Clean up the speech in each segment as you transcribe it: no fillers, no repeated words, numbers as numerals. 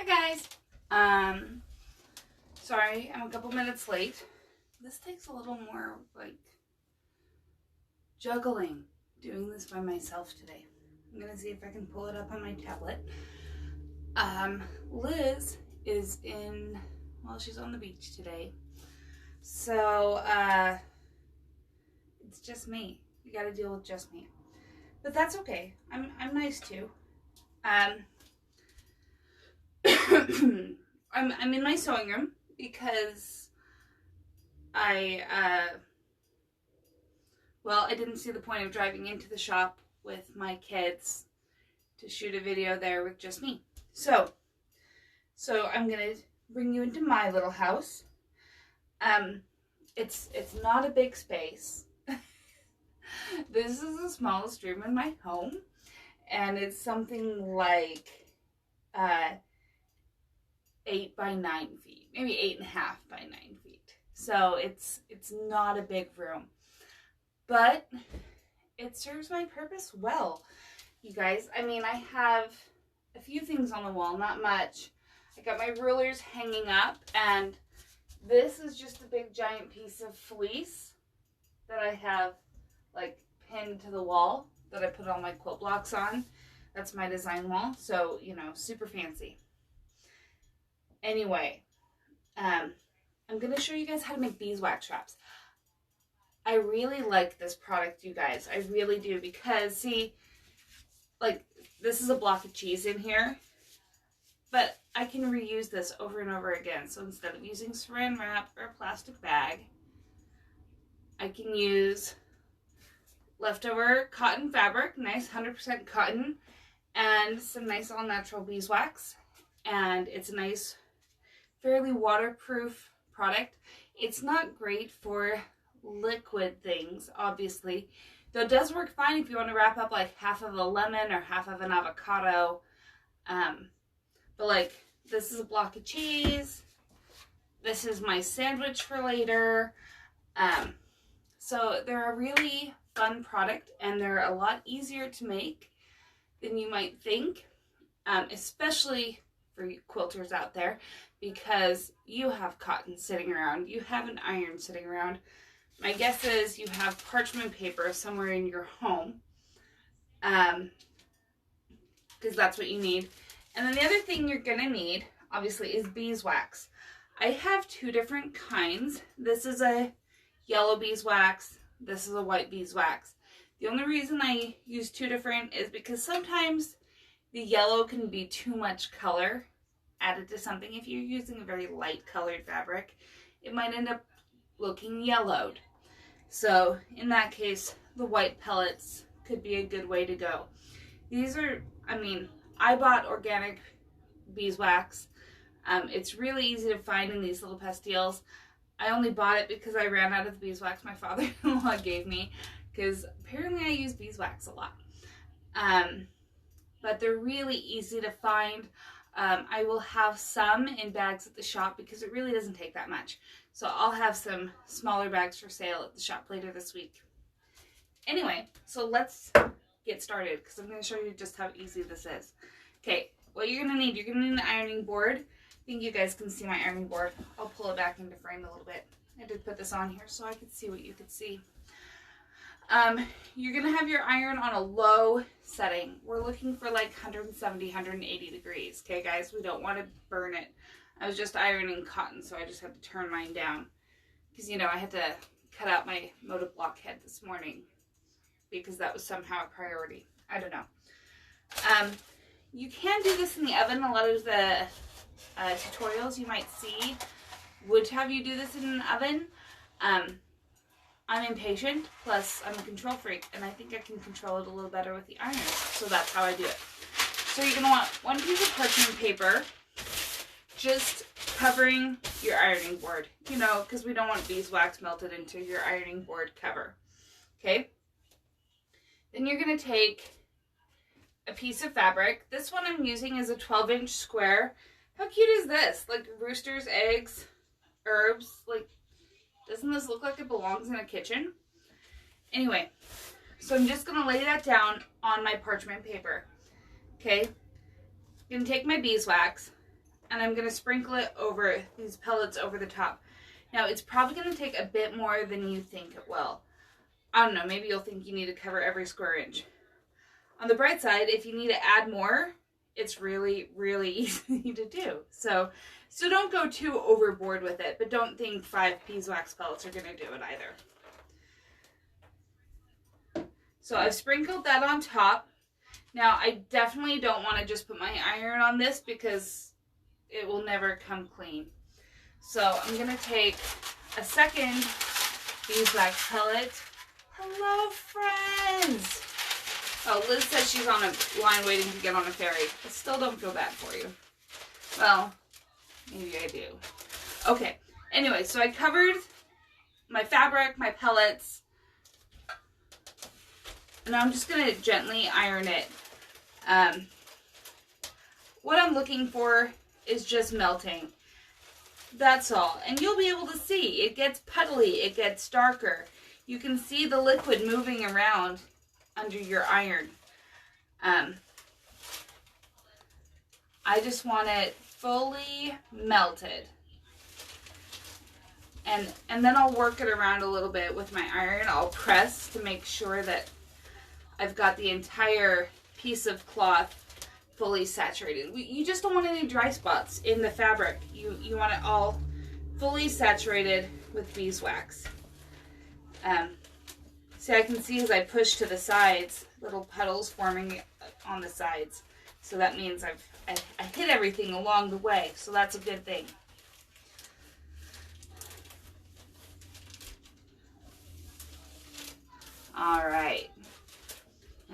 Hi guys. Sorry, I'm a couple minutes late. This takes a little more like juggling doing this by myself today. I'm gonna see if I can pull it up on my tablet. Liz is she's on the beach today. So it's just me. You gotta deal with just me. But that's okay. I'm nice too. I'm in my sewing room because I didn't see the point of driving into the shop with my kids to shoot a video there with just me. So I'm gonna bring you into my little house. It's not a big space. This is the smallest room in my home, and it's something like 8 by 9 feet, maybe 8.5 by 9 feet. So it's not a big room, but it serves my purpose well, you guys. I mean, I have a few things on the wall, not much. I got my rulers hanging up, and this is just a big giant piece of fleece that I have like pinned to the wall that I put all my quilt blocks on. That's my design wall, so you know, super fancy. Anyway, I'm gonna show you guys how to make beeswax wraps. I really like this product, you guys. I really do, because see, like, this is a block of cheese in here, but I can reuse this over and over again. So instead of using saran wrap or a plastic bag, I can use leftover cotton fabric, nice 100% cotton, and some nice all natural beeswax. And it's a nice, fairly waterproof product. It's not great for liquid things, obviously, though it does work fine if you want to wrap up like half of a lemon or half of an avocado. But like, this is a block of cheese. This is my sandwich for later. So they're a really fun product, and they're a lot easier to make than you might think, especially for you quilters out there, because you have cotton sitting around, you have an iron sitting around. My guess is you have parchment paper somewhere in your home, because that's what you need. And then the other thing you're gonna need, obviously, is beeswax. I have two different kinds. This is a yellow beeswax. This is a white beeswax. The only reason I use two different is because sometimes the yellow can be too much color added to something. If you're using a very light colored fabric, it might end up looking yellowed. So in that case, the white pellets could be a good way to go. These are, I mean, I bought organic beeswax. It's really easy to find in these little pastilles. I only bought it because I ran out of the beeswax my father-in-law gave me, because apparently I use beeswax a lot. But they're really easy to find. I will have some in bags at the shop because it really doesn't take that much. So I'll have some smaller bags for sale at the shop later this week. Anyway, so let's get started, because I'm going to show you just how easy this is. Okay, what you're going to need an ironing board. I think you guys can see my ironing board. I'll pull it back into frame a little bit. I did put this on here so I could see what you could see. You're going to have your iron on a low setting. We're looking for like 170, 180 degrees. Okay, guys, we don't want to burn it. I was just ironing cotton, so I just had to turn mine down. Because, you know, I had to cut out my motive block head this morning because that was somehow a priority. I don't know. You can do this in the oven. A lot of the tutorials you might see would have you do this in an oven. I'm impatient, plus I'm a control freak, and I think I can control it a little better with the iron, so that's how I do it. So you're going to want one piece of parchment paper, just covering your ironing board, you know, because we don't want beeswax melted into your ironing board cover. Okay? Then you're going to take a piece of fabric. This one I'm using is a 12-inch square. How cute is this? Like roosters, eggs, herbs. Like, doesn't this look like it belongs in a kitchen? Anyway, so I'm just going to lay that down on my parchment paper. Okay? I'm going to take my beeswax, and I'm going to sprinkle it over these pellets over the top. Now, it's probably going to take a bit more than you think it will. I don't know, maybe you'll think you need to cover every square inch. On the bright side, if you need to add more, it's really, really easy to do. So don't go too overboard with it, but don't think 5 beeswax pellets are going to do it either. So I've sprinkled that on top. Now, I definitely don't want to just put my iron on this because it will never come clean. So I'm going to take a second beeswax pellet. Hello, friends! Oh, Liz says she's on a line waiting to get on a ferry. I still don't feel bad for you. Well, maybe I do. Okay, anyway, so I covered my fabric, my pellets, and I'm just going to gently iron it. What I'm looking for is just melting. That's all. And you'll be able to see. It gets puddly. It gets darker. You can see the liquid moving around under your iron. I just want it fully melted. And then I'll work it around a little bit with my iron. I'll press to make sure that I've got the entire piece of cloth fully saturated. You just don't want any dry spots in the fabric. You want it all fully saturated with beeswax. See, I can see as I push to the sides, little puddles forming on the sides. So that means I hit everything along the way. So that's a good thing. All right.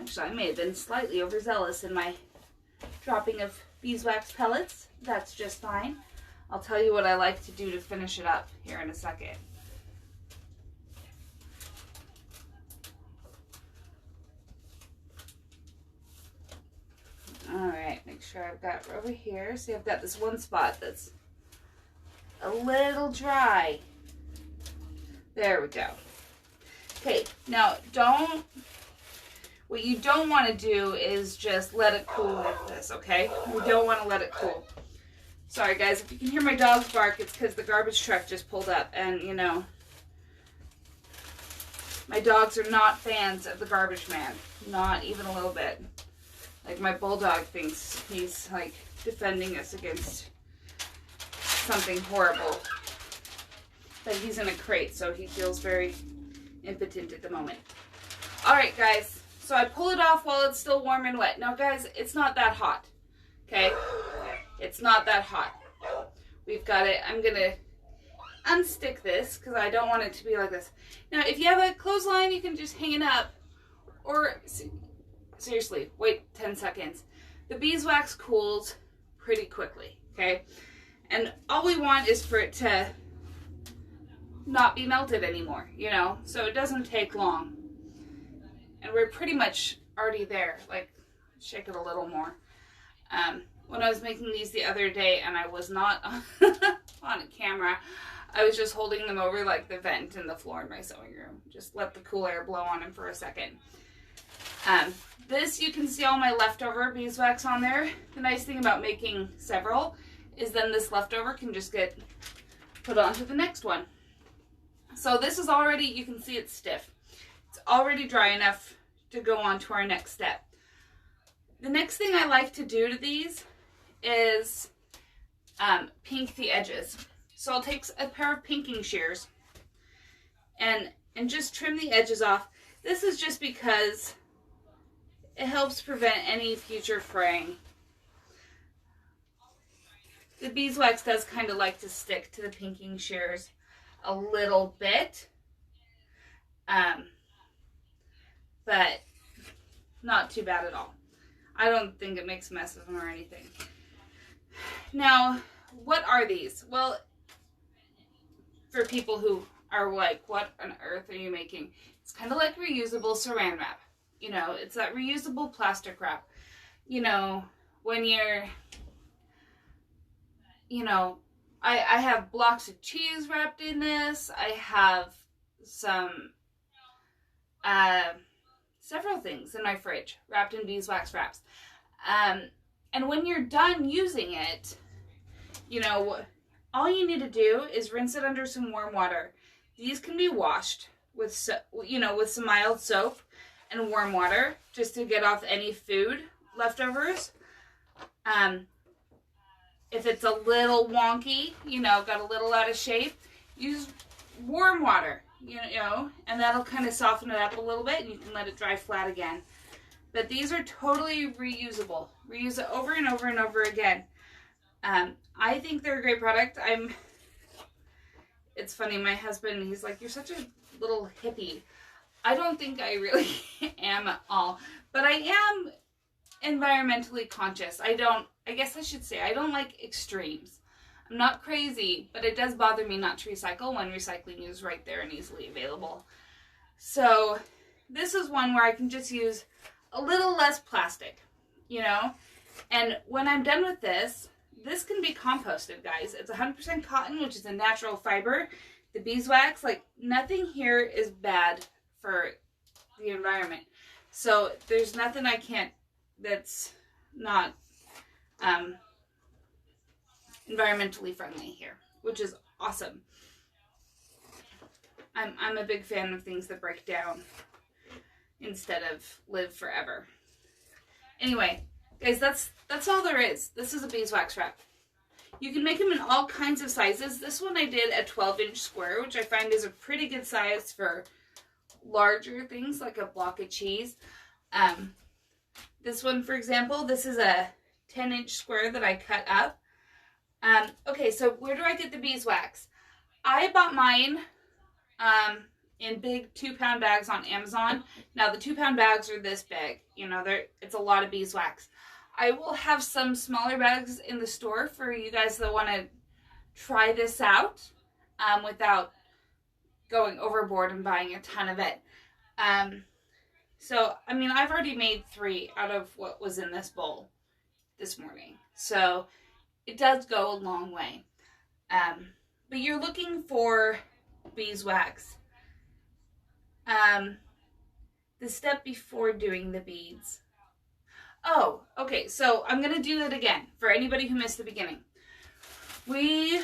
Actually, I may have been slightly overzealous in my dropping of beeswax pellets. That's just fine. I'll tell you what I like to do to finish it up here in a second. Alright, make sure I've got over here. See, I've got this one spot that's a little dry. There we go. Okay, now what you don't want to do is just let it cool like this, okay? You don't want to let it cool. Sorry guys, if you can hear my dogs bark, it's because the garbage truck just pulled up, and you know, my dogs are not fans of the garbage man. Not even a little bit. Like, my bulldog thinks he's like defending us against something horrible. But he's in a crate, so he feels very impotent at the moment. Alright guys, so I pull it off while it's still warm and wet. Now guys, it's not that hot. Okay? It's not that hot. We've got it. I'm going to unstick this because I don't want it to be like this. Now, if you have a clothesline, you can just hang it up. Or, seriously, wait 10 seconds. The beeswax cools pretty quickly, okay? And all we want is for it to not be melted anymore, you know? So it doesn't take long. And we're pretty much already there. Like, shake it a little more. When I was making these the other day and I was not on camera, I was just holding them over like the vent in the floor in my sewing room. Just let the cool air blow on them for a second. This, you can see all my leftover beeswax on there. The nice thing about making several is then this leftover can just get put onto the next one. So this is already, you can see it's stiff. It's already dry enough to go on to our next step. The next thing I like to do to these is pink the edges. So I'll take a pair of pinking shears and just trim the edges off. This is just because it helps prevent any future fraying. The beeswax does kind of like to stick to the pinking shears a little bit, but not too bad at all. I don't think it makes a mess of them or anything. Now, what are these? Well, for people who are like, what on earth are you making? It's kind of like reusable saran wrap. You know, it's that reusable plastic wrap. You know, when you're, you know, I have blocks of cheese wrapped in this. I have some, several things in my fridge wrapped in beeswax wraps. And when you're done using it, you know, all you need to do is rinse it under some warm water. These can be washed with, with some mild soap and warm water just to get off any food leftovers. If it's a little wonky, got a little out of shape, use warm water, and that'll kind of soften it up a little bit, and you can let it dry flat again. But these are totally reusable. Reuse it over and over and over again. I think they're a great product. It's funny, my husband, he's like, you're such a little hippie. I don't think I really am at all, but I am environmentally conscious. I guess I should say, I don't like extremes. I'm not crazy, but it does bother me not to recycle when recycling is right there and easily available. So this is one where I can just use a little less plastic, and when I'm done with this can be composted, guys. It's 100% cotton, which is a natural fiber. The beeswax, nothing here is bad for the environment. So there's nothing that's not environmentally friendly here, which is awesome. I'm a big fan of things that break down instead of live forever. Anyway, guys, that's all there is. This is a beeswax wrap. You can make them in all kinds of sizes. This one I did a 12-inch square, which I find is a pretty good size for larger things like a block of cheese. This one, for example, this is a 10-inch square that I cut up. Okay, so where do I get the beeswax? I bought mine in big 2-pound bags on Amazon. Now the 2-pound bags are this big. It's a lot of beeswax. I will have some smaller bags in the store for you guys that want to try this out without going overboard and buying a ton of it. So, I've already made 3 out of what was in this bowl this morning. So it does go a long way. But you're looking for beeswax. The step before doing the beads. Oh, okay, so I'm going to do it again for anybody who missed the beginning. You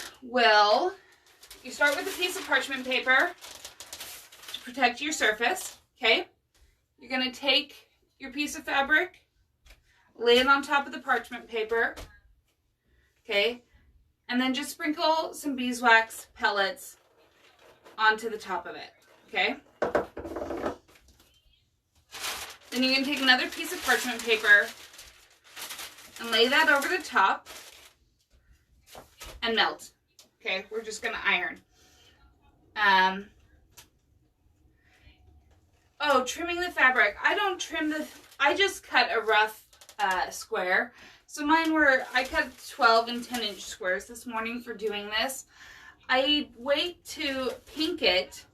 start with a piece of parchment paper to protect your surface, okay? You're going to take your piece of fabric, lay it on top of the parchment paper, okay? And then just sprinkle some beeswax pellets onto the top of it, okay? Then you're going to take another piece of parchment paper and lay that over the top and melt. Okay, we're just going to iron. Trimming the fabric. I don't trim I just cut a rough square. So I cut 12 and 10-inch squares this morning for doing this. I wait to pink it,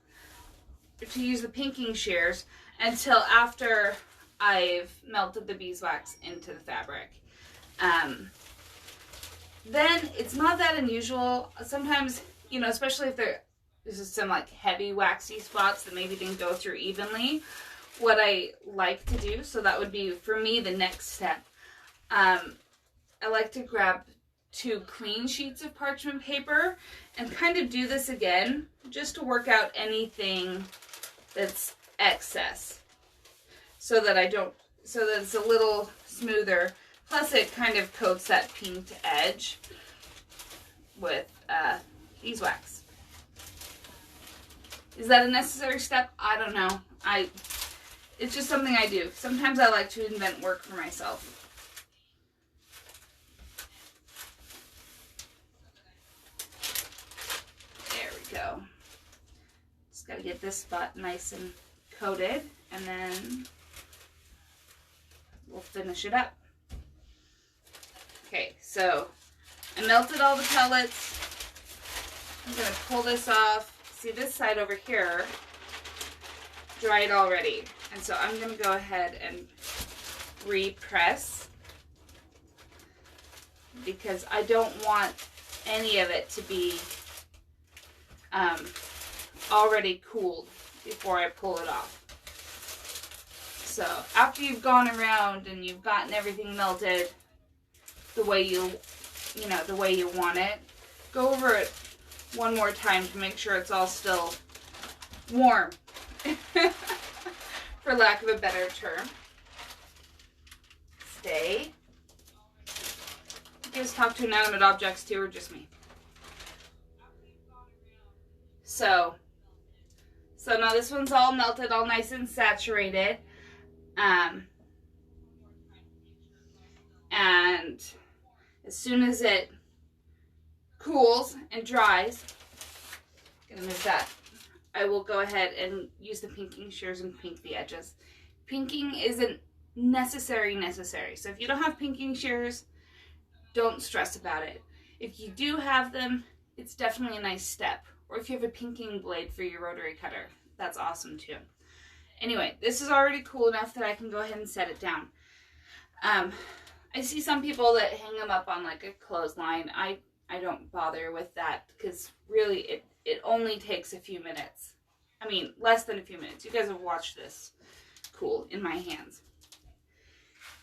to use the pinking shears, until after I've melted the beeswax into the fabric. Then it's not that unusual. Sometimes, especially if there's some heavy waxy spots that maybe didn't go through evenly, what I like to do, so that would be for me the next step. I like to grab 2 clean sheets of parchment paper and kind of do this again just to work out anything that's excess, so that it's a little smoother. Plus it kind of coats that pinked edge with beeswax. Is that a necessary step? I don't know. It's just something I do. Sometimes I like to invent work for myself. There we go. Just got to get this spot nice and coated, and then we'll finish it up. Okay, so I melted all the pellets. I'm going to pull this off. See, this side over here dried already. And so I'm going to go ahead and repress, because I don't want any of it to be already cooled before I pull it off. So after you've gone around and you've gotten everything melted the way you you know, the way you want it. Go over it one more time to make sure it's all still warm, for lack of a better term. Stay. You guys talk to inanimate objects too, or just me? So now this one's all melted, all nice and saturated. And as soon as it cools and dries, gonna miss that, I will go ahead and use the pinking shears and pink the edges. Pinking isn't necessary. So if you don't have pinking shears, don't stress about it. If you do have them, it's definitely a nice step. Or if you have a pinking blade for your rotary cutter, that's awesome too. Anyway, this is already cool enough that I can go ahead and set it down. I see some people that hang them up on like a clothesline. I don't bother with that because really it only takes a few minutes. I mean, less than a few minutes. You guys have watched this cool in my hands.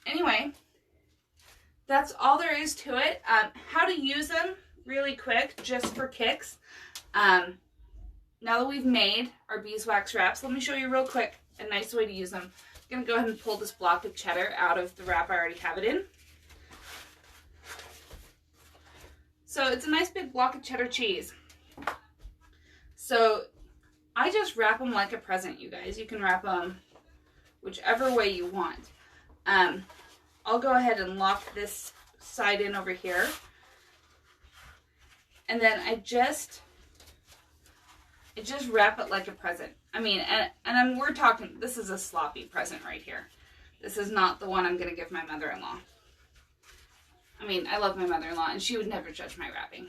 Anyway, that's all there is to it. How to use them really quick, just for kicks. Now that we've made our beeswax wraps, let me show you real quick a nice way to use them. I'm going to go ahead and pull this block of cheddar out of the wrap I already have it in. So it's a nice big block of cheddar cheese. So I just wrap them like a present, you guys. You can wrap them whichever way you want. I'll go ahead and lock this side in over here. And then I just wrap it like a present. I mean, we're talking, this is a sloppy present right here. This is not the one I'm going to give my mother-in-law. I mean, I love my mother-in-law, and she would never judge my wrapping.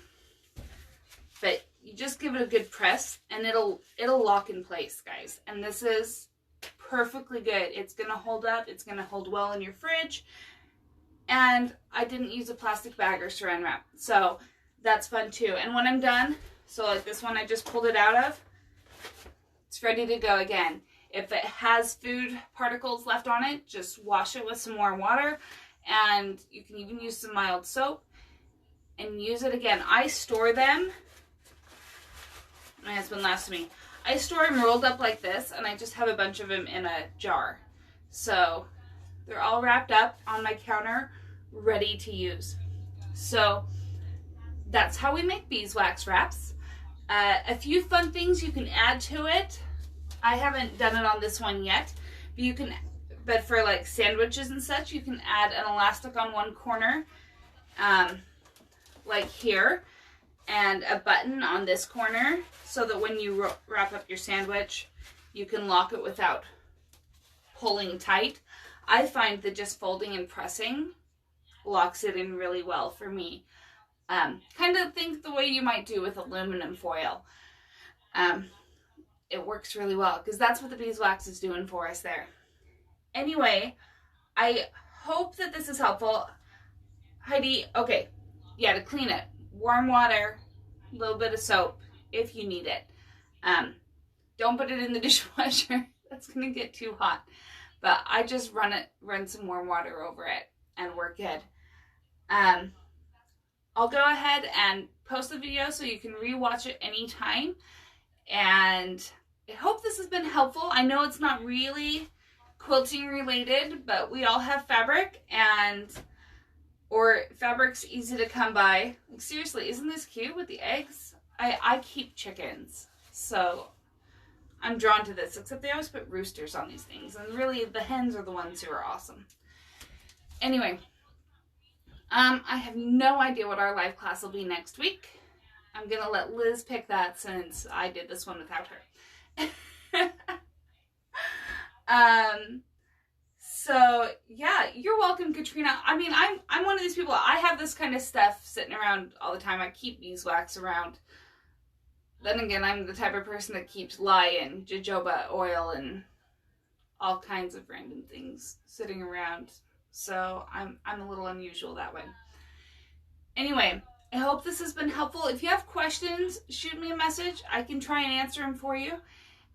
But you just give it a good press, and it'll lock in place, guys. And this is perfectly good. It's going to hold up. It's going to hold well in your fridge. And I didn't use a plastic bag or saran wrap. So that's fun, too. And when I'm done, so like this one I just pulled it out of, it's ready to go again. If it has food particles left on it, just wash it with some warm water. And you can even use some mild soap and use it again. I store them. My husband laughs at me. I store them rolled up like this, and I just have a bunch of them in a jar. So they're all wrapped up on my counter, ready to use. So that's how we make beeswax wraps. A few fun things you can add to it. I haven't done it on this one yet, but you can. But for like sandwiches and such, you can add an elastic on one corner, like here, and a button on this corner, so that when you wrap up your sandwich, you can lock it without pulling tight. I find that just folding and pressing locks it in really well for me. Kind of think the way you might do with aluminum foil. It works really well, because that's what the beeswax is doing for us there. Anyway, I hope that this is helpful. Heidi, okay, yeah, to clean it, warm water, a little bit of soap if you need it. Don't put it in the dishwasher. That's going to get too hot. But I just run some warm water over it, and we're good. I'll go ahead and post the video so you can rewatch it anytime. And I hope this has been helpful. I know it's not really quilting related, but we all have fabric, or fabric's easy to come by. Like, seriously, isn't this cute with the eggs? I keep chickens, so I'm drawn to this, except they always put roosters on these things, and really the hens are the ones who are awesome. Anyway, I have no idea what our live class will be next week. I'm gonna let Liz pick that since I did this one without her. So yeah, you're welcome, Katrina. I mean, I'm one of these people, I have this kind of stuff sitting around all the time. I keep beeswax around. Then again, I'm the type of person that keeps lye and jojoba oil and all kinds of random things sitting around. So I'm a little unusual that way. Anyway, I hope this has been helpful. If you have questions, shoot me a message. I can try and answer them for you.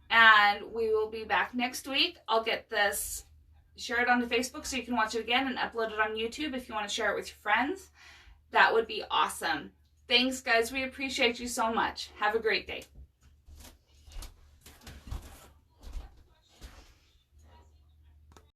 And we will be back next week. I'll get this, share it onto Facebook so you can watch it again, and upload it on YouTube if you want to share it with your friends. that would be awesome. Thanks, guys. We appreciate you so much. Have a great day.